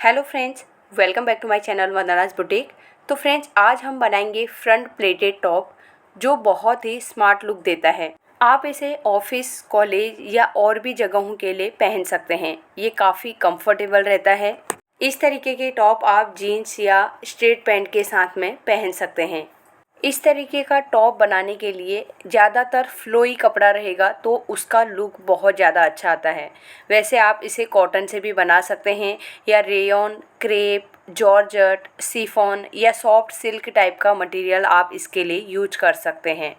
Hello friends, welcome back to my channel Vandana's boutique. तो friends, आज हम बनाएंगे फ्रंट प्लेटेड टॉप जो बहुत ही स्मार्ट लुक देता है। आप इसे ऑफिस, कॉलेज या और भी जगहों के लिए पहन सकते हैं। ये काफ़ी कंफर्टेबल रहता है। इस तरीके के टॉप आप जीन्स या स्ट्रेट पैंट के साथ में पहन सकते हैं। इस तरीके का टॉप बनाने के लिए ज़्यादातर फ्लोई कपड़ा रहेगा तो उसका लुक बहुत ज़्यादा अच्छा आता है। वैसे आप इसे कॉटन से भी बना सकते हैं या रेयॉन, क्रेप, जॉर्जेट, शिफॉन या सॉफ्ट सिल्क टाइप का मटेरियल आप इसके लिए यूज कर सकते हैं।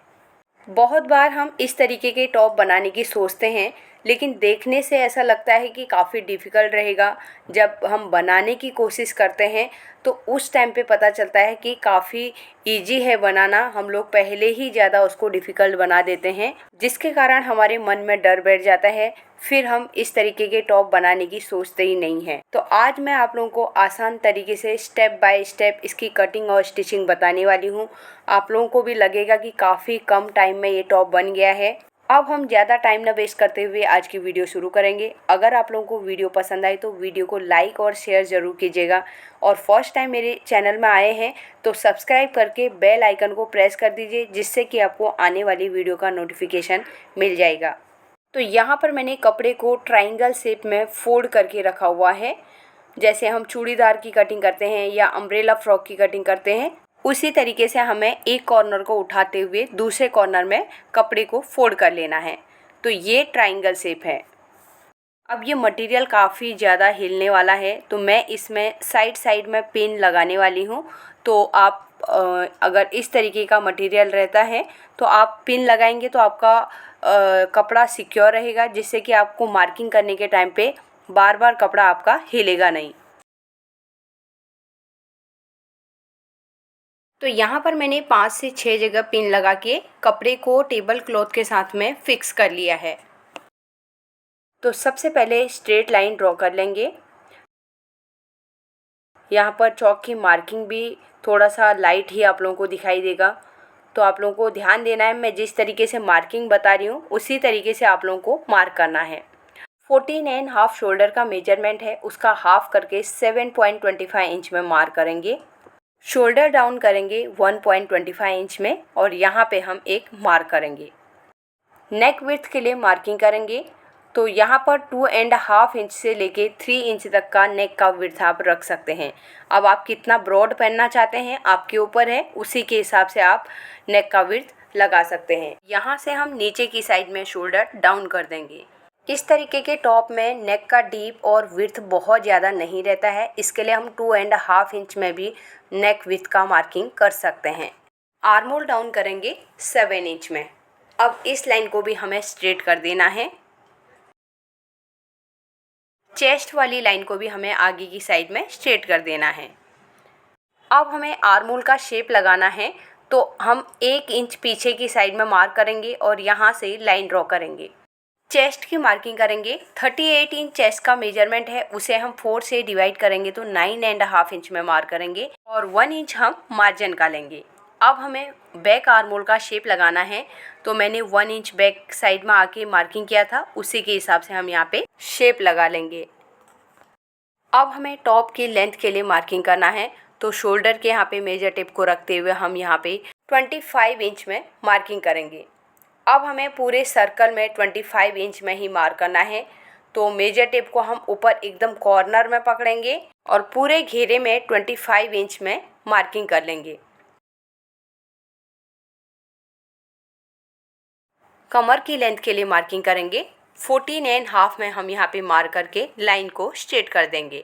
बहुत बार हम इस तरीके के टॉप बनाने की सोचते हैं, लेकिन देखने से ऐसा लगता है कि काफ़ी डिफ़िकल्ट रहेगा। जब हम बनाने की कोशिश करते हैं तो उस टाइम पे पता चलता है कि काफ़ी इजी है बनाना। हम लोग पहले ही ज़्यादा उसको डिफ़िकल्ट बना देते हैं, जिसके कारण हमारे मन में डर बैठ जाता है। फिर हम इस तरीके के टॉप बनाने की सोचते ही नहीं हैं। तो आज मैं आप लोगों को आसान तरीके से स्टेप बाय स्टेप इसकी कटिंग और स्टिचिंग बताने वाली हूँ। आप लोगों को भी लगेगा कि काफ़ी कम टाइम में ये टॉप बन गया है। अब हम ज़्यादा टाइम न वेस्ट करते हुए आज की वीडियो शुरू करेंगे। अगर आप लोगों को वीडियो पसंद आए तो वीडियो को लाइक और शेयर ज़रूर कीजिएगा, और फर्स्ट टाइम मेरे चैनल में आए हैं तो सब्सक्राइब करके बेल आइकन को प्रेस कर दीजिए, जिससे कि आपको आने वाली वीडियो का नोटिफिकेशन मिल जाएगा। तो यहाँ पर मैंने कपड़े को ट्रायंगल शेप में फोल्ड करके रखा हुआ है। जैसे हम चूड़ीदार की कटिंग करते हैं या अम्ब्रेला फ्रॉक की कटिंग करते हैं, उसी तरीके से हमें एक कॉर्नर को उठाते हुए दूसरे कॉर्नर में कपड़े को फोल्ड कर लेना है। तो ये ट्रायंगल शेप है। अब ये मटेरियल काफ़ी ज़्यादा हिलने वाला है, तो मैं इसमें साइड साइड में पिन लगाने वाली हूँ। तो आप अगर इस तरीके का मटेरियल रहता है तो आप पिन लगाएंगे तो आपका कपड़ा सिक्योर रहेगा, जिससे कि आपको मार्किंग करने के टाइम पे बार बार कपड़ा आपका हिलेगा नहीं। तो यहाँ पर मैंने 5 से 6 जगह पिन लगा के कपड़े को टेबल क्लॉथ के साथ में फिक्स कर लिया है। तो सबसे पहले स्ट्रेट लाइन ड्रॉ कर लेंगे। यहाँ पर चौक की मार्किंग भी थोड़ा सा लाइट ही आप लोगों को दिखाई देगा, तो आप लोगों को ध्यान देना है। मैं जिस तरीके से मार्किंग बता रही हूँ उसी तरीके से आप लोगों को मार्क करना है। 14.5 शोल्डर का मेजरमेंट है, उसका हाफ करके 7.25 इंच में मार्क करेंगे। शोल्डर डाउन करेंगे 1.25 इंच में, और यहाँ पे हम एक मार्क करेंगे। नेक विड्थ के लिए मार्किंग करेंगे, तो यहाँ पर 2.5 इंच से लेके 3 इंच तक का नेक का विड्थ आप रख सकते हैं। अब आप कितना ब्रॉड पहनना चाहते हैं आपके ऊपर है, उसी के हिसाब से आप नेक का विड्थ लगा सकते हैं। यहाँ से हम नीचे की साइड में शोल्डर डाउन कर देंगे। इस तरीके के टॉप में नेक का डीप और विड्थ बहुत ज़्यादा नहीं रहता है, इसके लिए हम 2.5 इंच में भी नेक विड्थ का मार्किंग कर सकते हैं। आर्म होल डाउन करेंगे 7 इंच में। अब इस लाइन को भी हमें स्ट्रेट कर देना है। चेस्ट वाली लाइन को भी हमें आगे की साइड में स्ट्रेट कर देना है। अब हमें आर्म होल का शेप लगाना है, तो हम 1 इंच पीछे की साइड में मार्क करेंगे और यहाँ से लाइन ड्रॉ करेंगे। चेस्ट की मार्किंग करेंगे। 38 इंच चेस्ट का मेजरमेंट है, उसे हम 4 से डिवाइड करेंगे तो 9.5 इंच में मार्क करेंगे, और 1 इंच हम मार्जिन का लेंगे। अब हमें बैक आर्म होल का शेप लगाना है, तो मैंने 1 इंच बैक साइड में आके मार्किंग किया था, उसी के हिसाब से हम यहाँ पे शेप लगा लेंगे। अब हमें टॉप की लेंथ के लिए मार्किंग करना है, तो शोल्डर के यहाँ पे मेजर टेप को रखते हुए हम यहाँ पे 25 इंच में मार्किंग करेंगे। अब हमें पूरे सर्कल में 25 इंच में ही मार्क करना है, तो मेजर टेप को हम ऊपर एकदम कॉर्नर में पकड़ेंगे और पूरे घेरे में 25 इंच में मार्किंग कर लेंगे। कमर की लेंथ के लिए मार्किंग करेंगे। 14.5 में हम यहाँ पे मार्क करके लाइन को स्ट्रेट कर देंगे।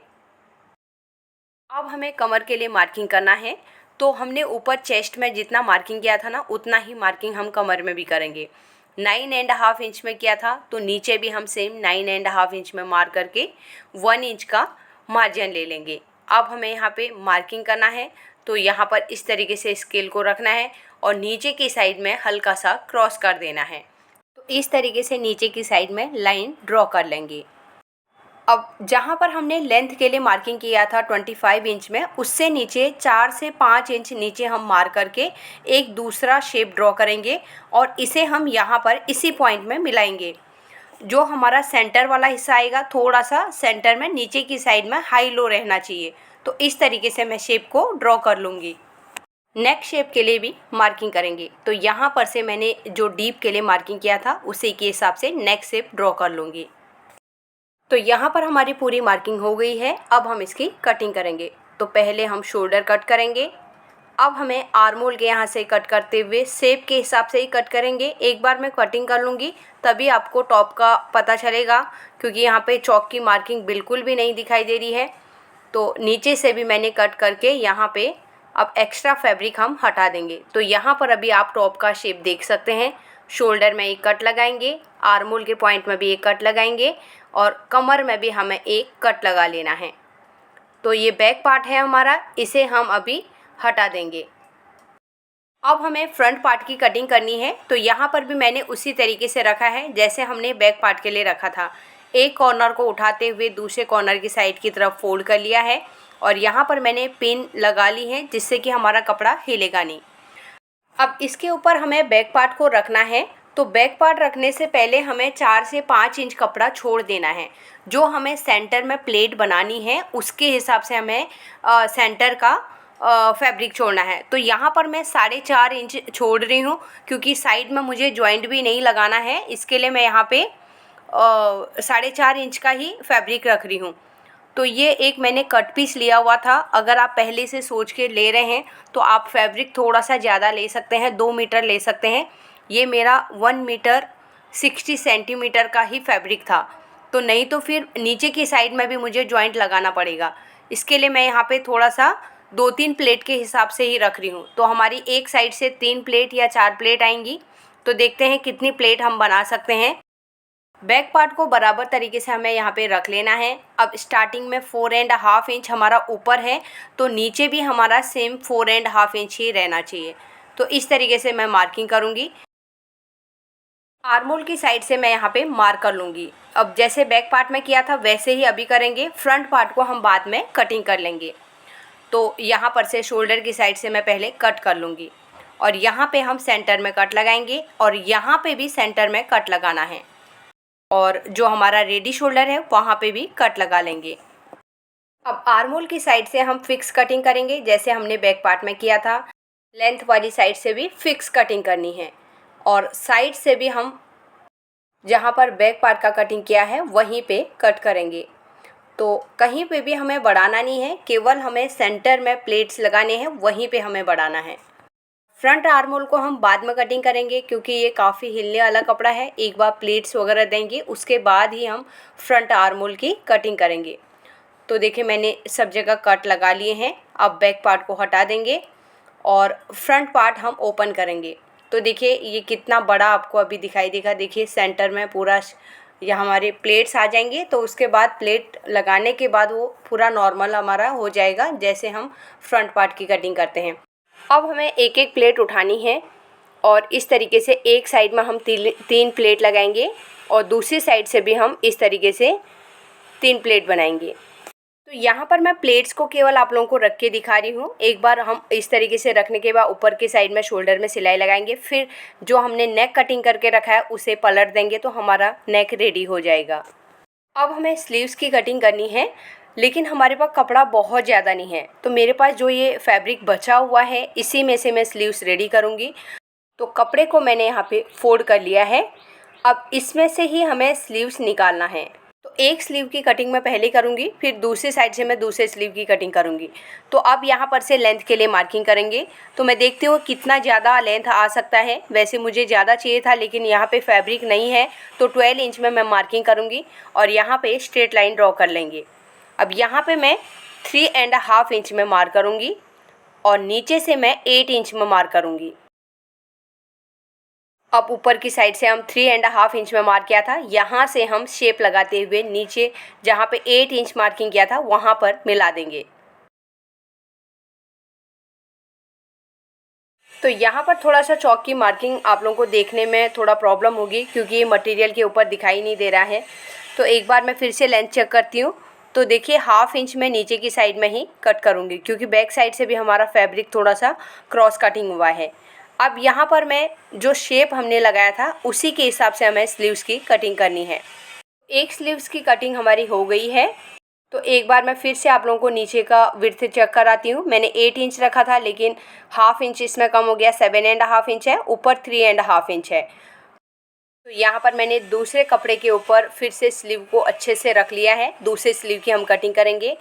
अब हमें कमर के लिए मार्किंग करना है, तो हमने ऊपर चेस्ट में जितना मार्किंग किया था ना, उतना ही मार्किंग हम कमर में भी करेंगे। 9.5 इंच में किया था, तो नीचे भी हम सेम 9.5 इंच में मार्क करके 1 इंच का मार्जिन ले लेंगे। अब हमें यहाँ पे मार्किंग करना है, तो यहाँ पर इस तरीके से स्केल को रखना है और नीचे की साइड में हल्का सा क्रॉस कर देना है। तो इस तरीके से नीचे की साइड में लाइन ड्रॉ कर लेंगे। अब जहाँ पर हमने लेंथ के लिए मार्किंग किया था 25 इंच में, उससे नीचे 4 से 5 इंच नीचे हम मार्क करके एक दूसरा शेप ड्रॉ करेंगे और इसे हम यहाँ पर इसी पॉइंट में मिलाएंगे। जो हमारा सेंटर वाला हिस्सा आएगा थोड़ा सा सेंटर में नीचे की साइड में हाई लो रहना चाहिए। तो इस तरीके से मैं शेप को ड्रॉ कर लूँगी। नेक शेप के लिए भी मार्किंग करेंगे। तो यहाँ पर से मैंने जो डीप के लिए मार्किंग किया था उसी के हिसाब से नेक शेप ड्रॉ कर लूँगी। तो यहाँ पर हमारी पूरी मार्किंग हो गई है। अब हम इसकी कटिंग करेंगे। तो पहले हम शोल्डर कट करेंगे। अब हमें आर्म होल के यहाँ से कट करते हुए शेप के हिसाब से ही कट करेंगे। एक बार मैं कटिंग कर लूँगी तभी आपको टॉप का पता चलेगा, क्योंकि यहाँ पे चौक की मार्किंग बिल्कुल भी नहीं दिखाई दे रही है। तो नीचे से भी मैंने कट करके यहाँ पे अब एक्स्ट्रा फैब्रिक हम हटा देंगे। तो यहाँ पर अभी आप टॉप का शेप देख सकते हैं। शोल्डर में एक कट लगाएंगे, आर्म होल के पॉइंट में भी एक कट लगाएंगे और कमर में भी हमें एक कट लगा लेना है। तो ये बैक पार्ट है हमारा, इसे हम अभी हटा देंगे। अब हमें फ्रंट पार्ट की कटिंग करनी है। तो यहाँ पर भी मैंने उसी तरीके से रखा है जैसे हमने बैक पार्ट के लिए रखा था। एक कॉर्नर को उठाते हुए दूसरे कॉर्नर की साइड की तरफ फोल्ड कर लिया है और यहाँ पर मैंने पिन लगा ली है जिससे कि हमारा कपड़ा हिलेगा नहीं। अब इसके ऊपर हमें बैक पार्ट को रखना है। तो बैक पार्ट रखने से पहले हमें 4 से 5 इंच कपड़ा छोड़ देना है। जो हमें सेंटर में प्लेट बनानी है उसके हिसाब से हमें सेंटर का फैब्रिक छोड़ना है। तो यहाँ पर मैं 4.5 इंच छोड़ रही हूँ, क्योंकि साइड में मुझे जॉइंट भी नहीं लगाना है। इसके लिए मैं यहाँ पे 4.5 इंच का ही फैब्रिक रख रही हूँ। तो ये एक मैंने कट पीस लिया हुआ था। अगर आप पहले से सोच के ले रहे हैं तो आप फैब्रिक थोड़ा सा ज़्यादा ले सकते हैं, 2 मीटर ले सकते हैं। ये मेरा 1 मीटर 60 सेंटीमीटर का ही फैब्रिक था। तो नहीं तो फिर नीचे की साइड में भी मुझे जॉइंट लगाना पड़ेगा। इसके लिए मैं यहाँ पे थोड़ा सा 2-3 प्लेट के हिसाब से ही रख रही हूँ। तो हमारी एक साइड से 3 प्लेट या 4 प्लेट आएंगी। तो देखते हैं कितनी प्लेट हम बना सकते हैं। बैक पार्ट को बराबर तरीके से हमें यहाँ पे रख लेना है। अब स्टार्टिंग में 4.5 इंच हमारा ऊपर है, तो नीचे भी हमारा सेम 4.5 इंच ही रहना चाहिए। तो इस तरीके से मैं मार्किंग करूँगी। आर्म होल की साइड से मैं यहाँ पे मार्क कर लूँगी। अब जैसे बैक पार्ट में किया था वैसे ही अभी करेंगे। फ्रंट पार्ट को हम बाद में कटिंग कर लेंगे। तो यहाँ पर से शोल्डर की साइड से मैं पहले कट कर लूँगी और यहाँ पे हम सेंटर में कट लगाएंगे और यहाँ पे भी सेंटर में कट लगाना है और जो हमारा रेडी शोल्डर है वहाँ पे भी कट लगा लेंगे। अब आर्म होल की साइड से हम फिक्स कटिंग करेंगे जैसे हमने बैक पार्ट में किया था। लेंथ वाली साइड से भी फिक्स कटिंग करनी है और साइड से भी हम जहाँ पर बैक पार्ट का कटिंग किया है वहीं पे कट करेंगे। तो कहीं पे भी हमें बढ़ाना नहीं है, केवल हमें सेंटर में प्लेट्स लगाने हैं, वहीं पे हमें बढ़ाना है। फ्रंट आर्म होल को हम बाद में कटिंग करेंगे क्योंकि ये काफ़ी हिलने वाला कपड़ा है। एक बार प्लेट्स वगैरह देंगे उसके बाद ही हम फ्रंट आर्म होल की कटिंग करेंगे। तो देखिए मैंने सब जगह कट लगा लिए हैं। अब बैक पार्ट को हटा देंगे और फ्रंट पार्ट हम ओपन करेंगे। तो देखिए ये कितना बड़ा आपको अभी दिखाई देगा। देखिए सेंटर में पूरा ये हमारे प्लेट्स आ जाएंगे। तो उसके बाद प्लेट लगाने के बाद वो पूरा नॉर्मल हमारा हो जाएगा जैसे हम फ्रंट पार्ट की कटिंग करते हैं। अब हमें एक एक प्लेट उठानी है और इस तरीके से एक साइड में हम 3 प्लेट लगाएंगे और दूसरी साइड से भी हम इस तरीके से 3 प्लेट बनाएंगे। तो यहाँ पर मैं प्लेट्स को केवल आप लोगों को रख के दिखा रही हूँ। एक बार हम इस तरीके से रखने के बाद ऊपर की साइड में शोल्डर में सिलाई लगाएंगे। फिर जो हमने नेक कटिंग करके रखा है उसे पलट देंगे तो हमारा नेक रेडी हो जाएगा। अब हमें स्लीव्स की कटिंग करनी है, लेकिन हमारे पास कपड़ा बहुत ज़्यादा नहीं है। तो मेरे पास जो ये फैब्रिक बचा हुआ है इसी में से मैं स्लीव्स रेडी करूँगी। तो कपड़े को मैंने यहाँ पे फोल्ड कर लिया है। अब इसमें से ही हमें स्लीव्स निकालना है। तो एक स्लीव की कटिंग मैं पहले करूँगी, फिर दूसरी साइड से मैं दूसरे स्लीव की कटिंग करूँगी। तो अब यहाँ पर से लेंथ के लिए मार्किंग करेंगे। तो मैं देखती हूँ कितना ज़्यादा लेंथ आ सकता है। वैसे मुझे ज़्यादा चाहिए था लेकिन यहाँ पे फैब्रिक नहीं है, तो 12 इंच में मैं मार्किंग करूँगी और यहाँ पे स्ट्रेट लाइन ड्रॉ कर लेंगे। अब यहाँ पे मैं 3.5 इंच में मार्क करूँगी और नीचे से मैं 8 इंच में मार्क करूँगी। अब ऊपर की साइड से हम 3.5 इंच में मार्क किया था, यहाँ से हम शेप लगाते हुए नीचे जहाँ पे 8 इंच मार्किंग किया था वहाँ पर मिला देंगे। तो यहाँ पर थोड़ा सा चौक की मार्किंग आप लोगों को देखने में थोड़ा प्रॉब्लम होगी क्योंकि ये मटेरियल के ऊपर दिखाई नहीं दे रहा है। तो एक बार मैं फिर से लेंथ चेक करती हूँ। तो देखिए 1/2 इंच में नीचे की साइड में ही कट करूँगी क्योंकि बैक साइड से भी हमारा फैब्रिक थोड़ा सा क्रॉस कटिंग हुआ है। अब यहाँ पर मैं जो शेप हमने लगाया था उसी के हिसाब से हमें स्लीव्स की कटिंग करनी है। एक स्लीव्स की कटिंग हमारी हो गई है। तो एक बार मैं फिर से आप लोगों को नीचे का विड्थ चेक कराती हूँ। मैंने 8 इंच रखा था, लेकिन हाफ इंच इसमें कम हो गया, 7.5 इंच है, ऊपर 3.5 इंच है। तो यहाँ पर मैंने दूसरे कपड़े के ऊपर फिर से स्लीव को अच्छे से रख लिया है। दूसरे स्लीव की हम कटिंग करेंगे।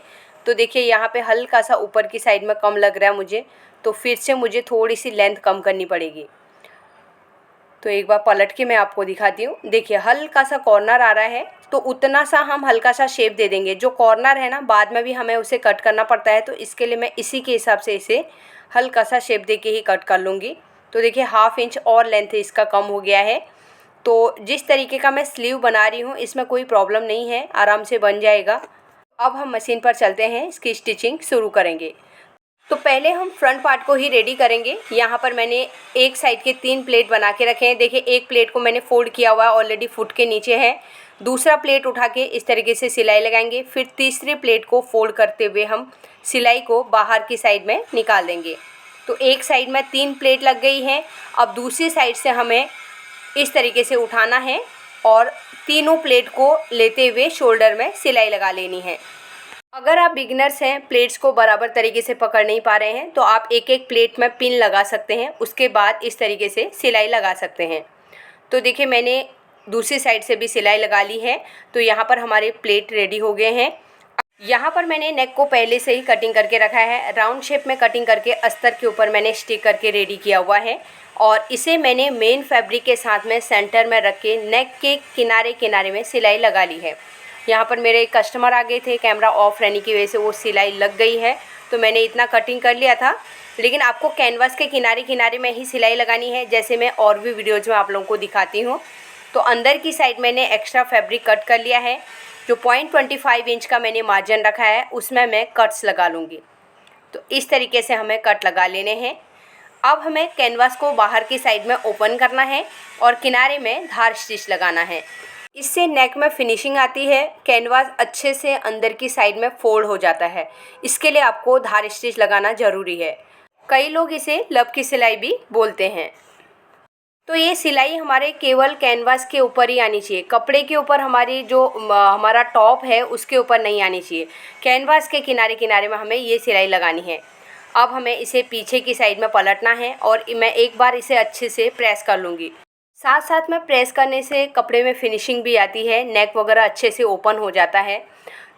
तो देखिए यहाँ पे हल्का सा ऊपर की साइड में कम लग रहा है मुझे, तो फिर से मुझे थोड़ी सी लेंथ कम करनी पड़ेगी। तो एक बार पलट के मैं आपको दिखाती हूँ। देखिए हल्का सा कॉर्नर आ रहा है, तो उतना सा हम हल्का सा शेप दे देंगे। जो कॉर्नर है ना, बाद में भी हमें उसे कट करना पड़ता है, तो इसके लिए मैं इसी के हिसाब से इसे हल्का सा शेप दे के ही कट कर लूँगी। तो देखिए हाफ इंच और लेंथ इसका कम हो गया है। तो जिस तरीके का मैं स्लीव बना रही हूँ इसमें कोई प्रॉब्लम नहीं है, आराम से बन जाएगा। अब हम मशीन पर चलते हैं, इसकी स्टिचिंग शुरू करेंगे। तो पहले हम फ्रंट पार्ट को ही रेडी करेंगे। यहाँ पर मैंने एक साइड के 3 प्लेट बना के रखे हैं। देखिए एक प्लेट को मैंने फोल्ड किया हुआ है, ऑलरेडी फुट के नीचे है। दूसरा प्लेट उठा के इस तरीके से सिलाई लगाएंगे। फिर तीसरी प्लेट को फोल्ड करते हुए हम सिलाई को बाहर की साइड में निकाल देंगे। तो एक साइड में 3 प्लेट लग गई हैं। अब दूसरी साइड से हमें इस तरीके से उठाना है और तीनों प्लेट को लेते हुए शोल्डर में सिलाई लगा लेनी है। अगर आप बिगिनर्स हैं, प्लेट्स को बराबर तरीके से पकड़ नहीं पा रहे हैं, तो आप एक एक प्लेट में पिन लगा सकते हैं, उसके बाद इस तरीके से सिलाई लगा सकते हैं। तो देखिए मैंने दूसरी साइड से भी सिलाई लगा ली है। तो यहाँ पर हमारे प्लेट रेडी हो गए हैं। यहाँ पर मैंने नेक को पहले से ही कटिंग करके रखा है। राउंड शेप में कटिंग करके अस्तर के ऊपर मैंने स्टिक करके रेडी किया हुआ है, और इसे मैंने मेन फैब्रिक के साथ में सेंटर में रख के नेक के किनारे किनारे में सिलाई लगा ली है। यहाँ पर मेरे कस्टमर आ गए थे, कैमरा ऑफ रहने की वजह से वो सिलाई लग गई है, तो मैंने इतना कटिंग कर लिया था। लेकिन आपको कैनवास के किनारे किनारे में ही सिलाई लगानी है, जैसे मैं और भी वीडियोज़ में आप लोगों को दिखाती हूँ। तो अंदर की साइड मैंने एक्स्ट्रा फैब्रिक कट कर लिया है। जो 0.25 इंच का मैंने मार्जिन रखा है उसमें मैं कट्स लगा लूँगी। तो इस तरीके से हमें कट लगा लेने हैं। अब हमें कैनवास को बाहर की साइड में ओपन करना है और किनारे में धार स्टिच लगाना है। इससे नेक में फिनिशिंग आती है, कैनवास अच्छे से अंदर की साइड में फोल्ड हो जाता है। इसके लिए आपको धार स्टिच लगाना ज़रूरी है। कई लोग इसे लब की सिलाई भी बोलते हैं। तो ये सिलाई हमारे केवल कैनवास के ऊपर ही आनी चाहिए, कपड़े के ऊपर हमारी जो हमारा टॉप है उसके ऊपर नहीं आनी चाहिए। कैनवास के किनारे किनारे में हमें ये सिलाई लगानी है। अब हमें इसे पीछे की साइड में पलटना है और मैं एक बार इसे अच्छे से प्रेस कर लूँगी। साथ साथ में प्रेस करने से कपड़े में फिनिशिंग भी आती है, नेक वगैरह अच्छे से ओपन हो जाता है।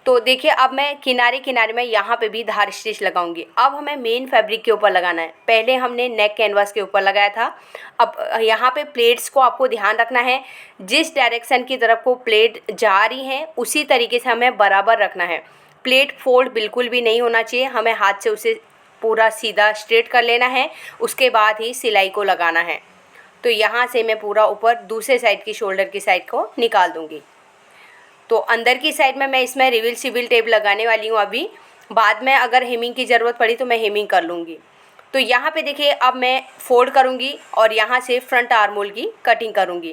तो देखिए अब मैं किनारे किनारे में यहाँ पे भी धार स्टिच लगाऊंगी। अब हमें मेन फैब्रिक के ऊपर लगाना है। पहले हमने नेक कैनवास के ऊपर लगाया था। अब यहाँ पे प्लेट्स को आपको ध्यान रखना है, जिस डायरेक्शन की तरफ को प्लेट जा रही हैं उसी तरीके से हमें बराबर रखना है। प्लेट फोल्ड बिल्कुल भी नहीं होना चाहिए, हमें हाथ से उसे पूरा सीधा स्ट्रेट कर लेना है, उसके बाद ही सिलाई को लगाना है। तो यहाँ से मैं पूरा ऊपर दूसरे साइड की शोल्डर की साइड को निकाल दूँगी। तो अंदर की साइड में मैं इसमें रिविल सिविल टेप लगाने वाली हूँ अभी। बाद में अगर हेमिंग की ज़रूरत पड़ी तो मैं हेमिंग कर लूँगी। तो यहाँ पे देखिए अब मैं फोल्ड करूँगी और यहाँ से फ्रंट आर्म होल की कटिंग करूँगी।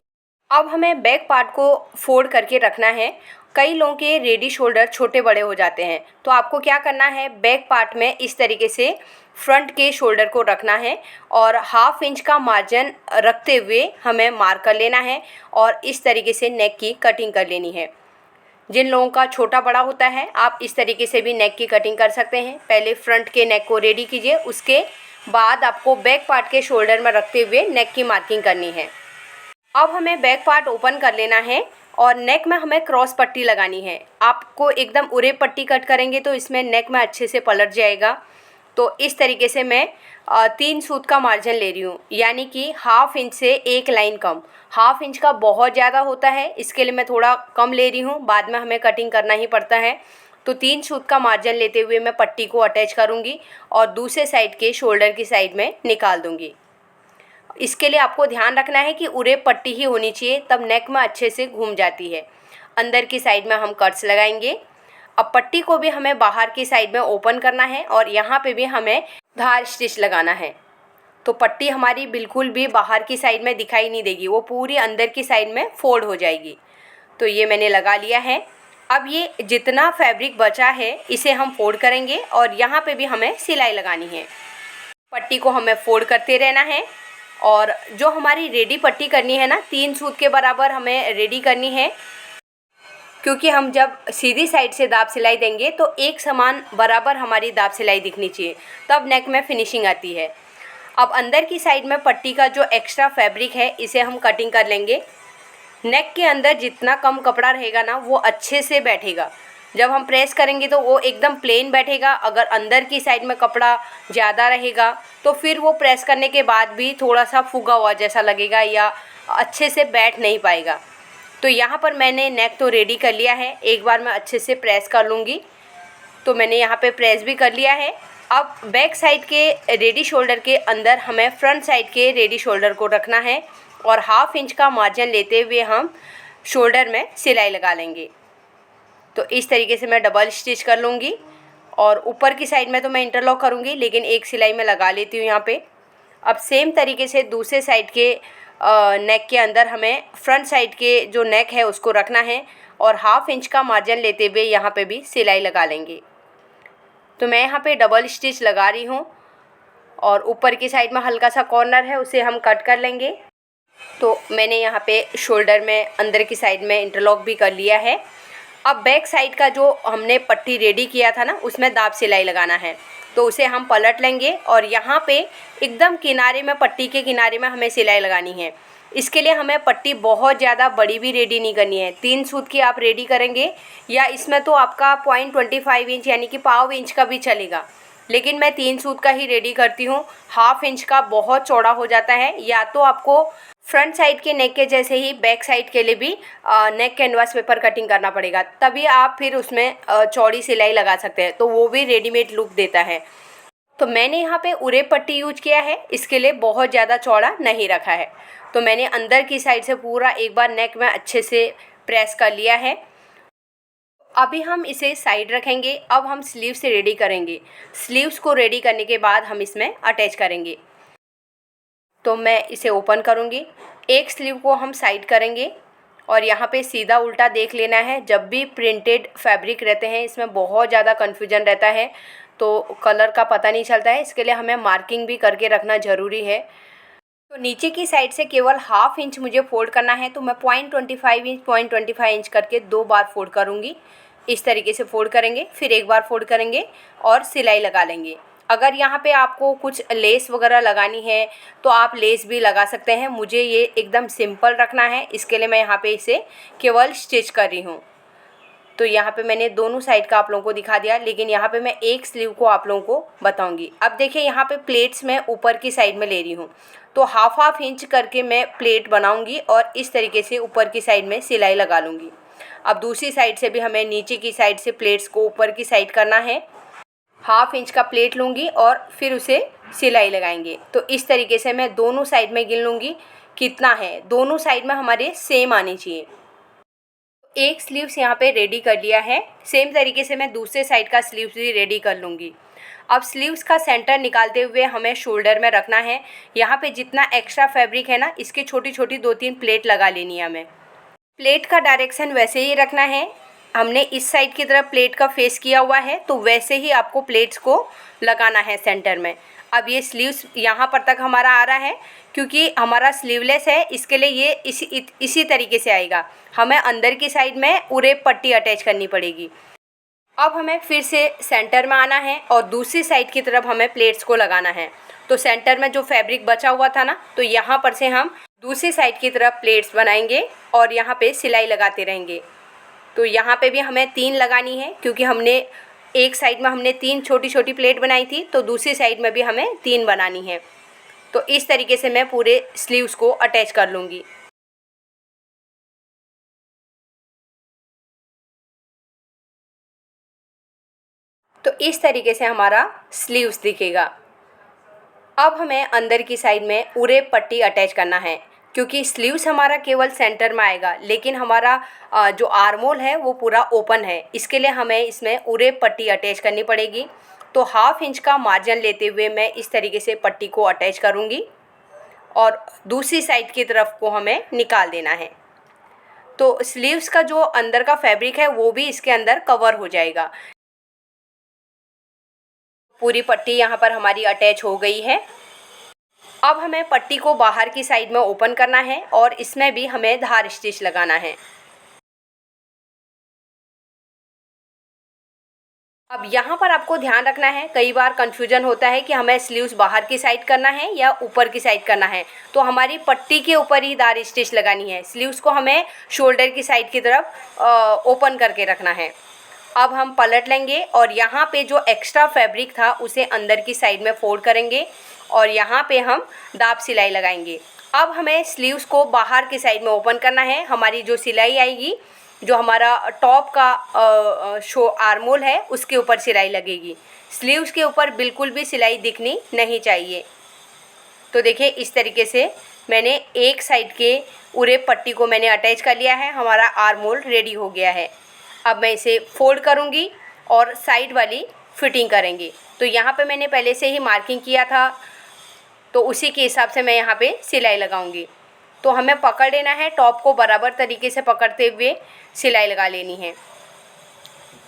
अब हमें बैक पार्ट को फोल्ड करके रखना है। कई लोगों के रेडी शोल्डर छोटे बड़े हो जाते हैं, तो आपको क्या करना है, बैक पार्ट में इस तरीके से फ्रंट के शोल्डर को रखना है और हाफ इंच का मार्जिन रखते हुए हमें मार्क कर लेना है और इस तरीके से नेक की कटिंग कर लेनी है। जिन लोगों का छोटा बड़ा होता है आप इस तरीके से भी नेक की कटिंग कर सकते हैं। पहले फ्रंट के नेक को रेडी कीजिए, उसके बाद आपको बैक पार्ट के शोल्डर में रखते हुए नेक की मार्किंग करनी है। अब हमें बैक पार्ट ओपन कर लेना है और नेक में हमें क्रॉस पट्टी लगानी है। आपको एकदम उरे पट्टी कट करेंगे तो इसमें नेक में अच्छे से पलट जाएगा। तो इस तरीके से मैं 3 सूत का मार्जिन ले रही हूँ, यानी कि हाफ इंच से 1 लाइन कम। हाफ इंच का बहुत ज़्यादा होता है, इसके लिए मैं थोड़ा कम ले रही हूँ, बाद में हमें कटिंग करना ही पड़ता है। तो 3 सूत का मार्जिन लेते हुए मैं पट्टी को अटैच करूँगी और दूसरे साइड के शोल्डर की साइड में निकाल दूँगी। इसके लिए आपको ध्यान रखना है कि उरे पट्टी ही होनी चाहिए, तब नेक में अच्छे से घूम जाती है। अंदर की साइड में हम कट्स लगाएंगे। अब पट्टी को भी हमें बाहर की साइड में ओपन करना है और यहाँ पे भी हमें धार स्टिच लगाना है। तो पट्टी हमारी बिल्कुल भी बाहर की साइड में दिखाई नहीं देगी, वो पूरी अंदर की साइड में फोल्ड हो जाएगी। तो ये मैंने लगा लिया है। अब ये जितना फैब्रिक बचा है इसे हम फोल्ड करेंगे और यहाँ पे भी हमें सिलाई लगानी है। पट्टी को हमें फोल्ड करते रहना है और जो हमारी रेडी पट्टी करनी है ना, 3 सूत के बराबर हमें रेडी करनी है, क्योंकि हम जब सीधी साइड से दाब सिलाई देंगे तो एक समान बराबर हमारी दाब सिलाई दिखनी चाहिए, तब नेक में फिनिशिंग आती है। अब अंदर की साइड में पट्टी का जो एक्स्ट्रा फैब्रिक है इसे हम कटिंग कर लेंगे। नेक के अंदर जितना कम कपड़ा रहेगा ना वो अच्छे से बैठेगा। जब हम प्रेस करेंगे तो वो एकदम प्लेन बैठेगा। अगर अंदर की साइड में कपड़ा ज़्यादा रहेगा तो फिर वो प्रेस करने के बाद भी थोड़ा सा फूगा हुआ जैसा लगेगा या अच्छे से बैठ नहीं पाएगा। तो यहाँ पर मैंने नेक तो रेडी कर लिया है, एक बार मैं अच्छे से प्रेस कर लूँगी। तो मैंने यहाँ पे प्रेस भी कर लिया है। अब बैक साइड के रेडी शोल्डर के अंदर हमें फ्रंट साइड के रेडी शोल्डर को रखना है और 1/2 इंच का मार्जिन लेते हुए हम शोल्डर में सिलाई लगा लेंगे। तो इस तरीके से मैं डबल स्टिच कर लूँगी और ऊपर की साइड में तो मैं इंटरलॉक करूँगी, लेकिन एक सिलाई में लगा लेती हूँ यहाँ पे। अब सेम तरीके से दूसरे साइड के नेक के अंदर हमें फ्रंट साइड के जो नेक है उसको रखना है और 1/2 इंच का मार्जिन लेते हुए यहाँ पे भी सिलाई लगा लेंगे। तो मैं यहाँ पे डबल स्टिच लगा रही हूँ और ऊपर की साइड में हल्का सा कॉर्नर है उसे हम कट कर लेंगे। तो मैंने यहाँ पे शोल्डर में अंदर की साइड में इंटरलॉक भी कर लिया है। अब बैक साइड का जो हमने पट्टी रेडी किया था ना उसमें दाब सिलाई लगाना है, तो उसे हम पलट लेंगे और यहाँ पे एकदम किनारे में, पट्टी के किनारे में हमें सिलाई लगानी है। इसके लिए हमें पट्टी बहुत ज़्यादा बड़ी भी रेडी नहीं करनी है। 3 सूत की आप रेडी करेंगे या इसमें तो आपका 0.25 इंच यानी कि पाव इंच का भी चलेगा, लेकिन मैं 3 सूत का ही रेडी करती हूँ। 1/2 इंच का बहुत चौड़ा हो जाता है। या तो आपको फ्रंट साइड के नेक के जैसे ही बैक साइड के लिए भी नेक कैनवास पेपर कटिंग करना पड़ेगा, तभी आप फिर उसमें चौड़ी सिलाई लगा सकते हैं, तो वो भी रेडीमेड लुक देता है। तो मैंने यहाँ पे उरे पट्टी यूज किया है, इसके लिए बहुत ज़्यादा चौड़ा नहीं रखा है। तो मैंने अंदर की साइड से पूरा एक बार नेक में अच्छे से प्रेस कर लिया है। अभी हम इसे साइड रखेंगे। अब हम स्लीव से रेडी करेंगे। स्लीव्स को रेडी करने के बाद हम इसमें अटैच करेंगे। तो मैं इसे ओपन करूँगी, एक स्लीव को हम साइड करेंगे और यहाँ पे सीधा उल्टा देख लेना है। जब भी प्रिंटेड फैब्रिक रहते हैं इसमें बहुत ज़्यादा कन्फ्यूजन रहता है, तो कलर का पता नहीं चलता है, इसके लिए हमें मार्किंग भी करके रखना ज़रूरी है। तो नीचे की साइड से केवल 1/2 इंच मुझे फोल्ड करना है, तो मैं 0.25 इंच करके 2 बार फोल्ड करूँगी। इस तरीके से फोल्ड करेंगे, फिर एक बार फोल्ड करेंगे और सिलाई लगा लेंगे। अगर यहाँ पे आपको कुछ लेस वगैरह लगानी है तो आप लेस भी लगा सकते हैं। मुझे ये एकदम सिंपल रखना है, इसके लिए मैं यहाँ पे इसे केवल स्टिच कर रही हूँ। तो यहाँ पे मैंने दोनों साइड का आप लोगों को दिखा दिया, लेकिन यहाँ पे मैं एक स्लीव को आप लोगों को बताऊँगी। अब देखिए यहाँ पे प्लेट्स मैं ऊपर की साइड में ले रही हूँ, तो 1/2 इंच करके मैं प्लेट बनाऊँगी और इस तरीके से ऊपर की साइड में सिलाई लगा लूँगी। अब दूसरी साइड से भी हमें नीचे की साइड से प्लेट्स को ऊपर की साइड करना है। 1/2 इंच का प्लेट लूँगी और फिर उसे सिलाई लगाएंगे। तो इस तरीके से मैं दोनों साइड में गिन लूँगी कितना है, दोनों साइड में हमारे सेम आनी चाहिए। एक स्लीव्स यहाँ पे रेडी कर लिया है। सेम तरीके से मैं दूसरे साइड का स्लीव्स भी रेडी कर लूँगी। अब स्लीव्स का सेंटर निकालते हुए हमें शोल्डर में रखना है। यहाँ पे जितना एक्स्ट्रा फैब्रिक है ना, इसकी छोटी छोटी 2-3 प्लेट लगा लेनी है हमें। प्लेट का डायरेक्शन वैसे ही रखना है। हमने इस साइड की तरफ प्लेट का फेस किया हुआ है, तो वैसे ही आपको प्लेट्स को लगाना है सेंटर में। अब ये स्लीव्स यहाँ पर तक हमारा आ रहा है, क्योंकि हमारा स्लीवलेस है, इसके लिए ये इसी तरीके से आएगा। हमें अंदर की साइड में उरे पट्टी अटैच करनी पड़ेगी। अब हमें फिर से सेंटर में आना है और दूसरी साइड की तरफ हमें प्लेट्स को लगाना है। तो सेंटर में जो फैब्रिक बचा हुआ था ना, तो यहाँ पर से हम दूसरी साइड की तरफ प्लेट्स बनाएंगे और यहाँ पे सिलाई लगाते रहेंगे। तो यहाँ पे भी हमें 3 लगानी है, क्योंकि हमने एक साइड में हमने 3 छोटी छोटी प्लेट बनाई थी, तो दूसरी साइड में भी हमें 3 बनानी है। तो इस तरीके से मैं पूरे स्लीव्स को अटैच कर लूँगी। तो इस तरीके से हमारा स्लीव्स दिखेगा। अब हमें अंदर की साइड में उरे पट्टी अटैच करना है, क्योंकि स्लीव्स हमारा केवल सेंटर में आएगा, लेकिन हमारा जो आर्मोल है वो पूरा ओपन है। इसके लिए हमें इसमें उरे पट्टी अटैच करनी पड़ेगी। तो 1/2 इंच का मार्जिन लेते हुए मैं इस तरीके से पट्टी को अटैच करूँगी और दूसरी साइड की तरफ को हमें निकाल देना है। तो स्लीव्स का जो अंदर का फैब्रिक है वो भी इसके अंदर कवर हो जाएगा। पूरी पट्टी यहाँ पर हमारी अटैच हो गई है। अब हमें पट्टी को बाहर की साइड में ओपन करना है और इसमें भी हमें धार स्टिच लगाना है। अब यहाँ पर आपको ध्यान रखना है, कई बार कंफ्यूजन होता है कि हमें स्लीव्स बाहर की साइड करना है या ऊपर की साइड करना है। तो हमारी पट्टी के ऊपर ही धार स्टिच लगानी है, स्लीव्स को हमें शोल्डर की साइड की तरफ ओपन करके रखना है। अब हम पलट लेंगे और यहाँ पे जो एक्स्ट्रा फैब्रिक था उसे अंदर की साइड में फोल्ड करेंगे और यहाँ पे हम दाब सिलाई लगाएंगे। अब हमें स्लीव्स को बाहर की साइड में ओपन करना है। हमारी जो सिलाई आएगी, जो हमारा टॉप का शो आर्मोल है उसके ऊपर सिलाई लगेगी। स्लीव्स के ऊपर बिल्कुल भी सिलाई दिखनी नहीं चाहिए। तो देखिए इस तरीके से मैंने एक साइड के पूरे पट्टी को मैंने अटैच कर लिया है, हमारा आर्मोल रेडी हो गया है। अब मैं इसे फोल्ड करूँगी और साइड वाली फिटिंग करेंगे। तो यहाँ पे मैंने पहले से ही मार्किंग किया था, तो उसी के हिसाब से मैं यहाँ पे सिलाई लगाऊंगी। तो हमें पकड़ लेना है, टॉप को बराबर तरीके से पकड़ते हुए सिलाई लगा लेनी है।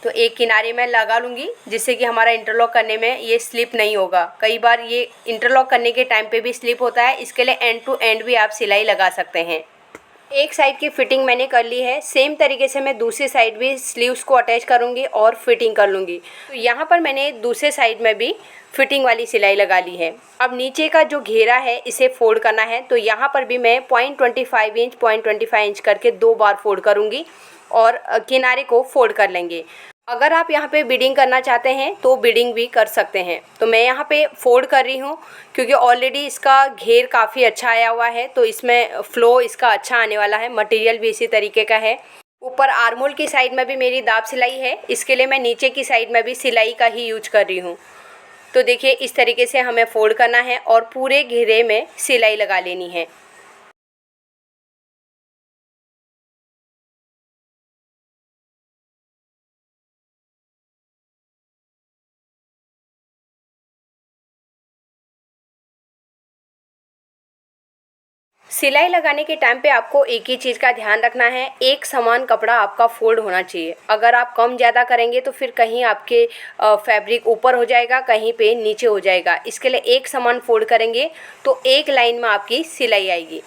तो एक किनारे में लगा लूँगी जिससे कि हमारा इंटरलॉक करने में ये स्लिप नहीं होगा। कई बार ये इंटरलॉक करने के टाइम पे भी स्लिप होता है, इसके लिए एंड टू एंड भी आप सिलाई लगा सकते हैं। एक साइड की फिटिंग मैंने कर ली है, सेम तरीके से मैं दूसरी साइड भी स्लीव्स को अटैच करूँगी और फिटिंग कर लूँगी। तो यहाँ पर मैंने दूसरे साइड में भी फिटिंग वाली सिलाई लगा ली है। अब नीचे का जो घेरा है इसे फोल्ड करना है, तो यहाँ पर भी मैं 0.25 इंच 0.25 इंच करके 2 बार फोल्ड करूँगी और किनारे को फोल्ड कर लेंगे। अगर आप यहाँ पे बीडिंग करना चाहते हैं तो बीडिंग भी कर सकते हैं। तो मैं यहाँ पे फोल्ड कर रही हूँ क्योंकि ऑलरेडी इसका घेर काफ़ी अच्छा आया हुआ है, तो इसमें फ़्लो इसका अच्छा आने वाला है। मटेरियल भी इसी तरीके का है। ऊपर आर्मोल की साइड में भी मेरी दाब सिलाई है, इसके लिए मैं नीचे की साइड में भी सिलाई का ही यूज कर रही हूँ। तो देखिए इस तरीके से हमें फोल्ड करना है और पूरे घेरे में सिलाई लगा लेनी है। सिलाई लगाने के टाइम पे आपको एक ही चीज़ का ध्यान रखना है, एक समान कपड़ा आपका फोल्ड होना चाहिए। अगर आप कम ज़्यादा करेंगे तो फिर कहीं आपके फैब्रिक ऊपर हो जाएगा, कहीं पे नीचे हो जाएगा। इसके लिए एक समान फोल्ड करेंगे तो एक लाइन में आपकी सिलाई आएगी।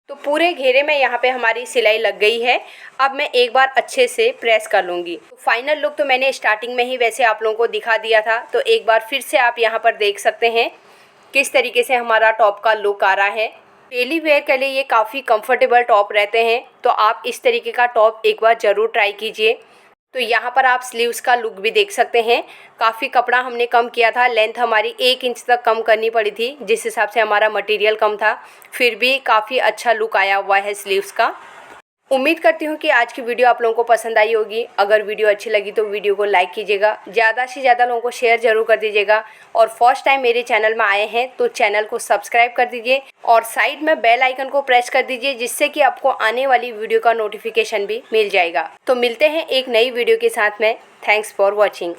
तो पूरे घेरे में यहाँ पे हमारी सिलाई लग गई है। अब मैं एक बार अच्छे से प्रेस कर लूँगी। तो फाइनल लुक तो मैंने स्टार्टिंग में ही वैसे आप लोगों को दिखा दिया था, तो एक बार फिर से आप यहाँ पर देख सकते हैं किस तरीके से हमारा टॉप का लुक आ रहा है। डेली वेयर के लिए ये काफ़ी कंफर्टेबल टॉप रहते हैं, तो आप इस तरीके का टॉप एक बार ज़रूर ट्राई कीजिए। तो यहाँ पर आप स्लीव्स का लुक भी देख सकते हैं। काफ़ी कपड़ा हमने कम किया था, लेंथ हमारी 1 इंच तक कम करनी पड़ी थी, जिस हिसाब से हमारा मटेरियल कम था, फिर भी काफ़ी अच्छा लुक आया हुआ है स्लीव्स का। उम्मीद करती हूँ कि आज की वीडियो आप लोगों को पसंद आई होगी। अगर वीडियो अच्छी लगी तो वीडियो को लाइक कीजिएगा, ज़्यादा से ज़्यादा लोगों को शेयर ज़रूर कर दीजिएगा और फर्स्ट टाइम मेरे चैनल में आए हैं तो चैनल को सब्सक्राइब कर दीजिए और साइड में बेल आइकन को प्रेस कर दीजिए, जिससे कि आपको आने वाली वीडियो का नोटिफिकेशन भी मिल जाएगा। तो मिलते हैं एक नई वीडियो के साथ में। Thanks for watching.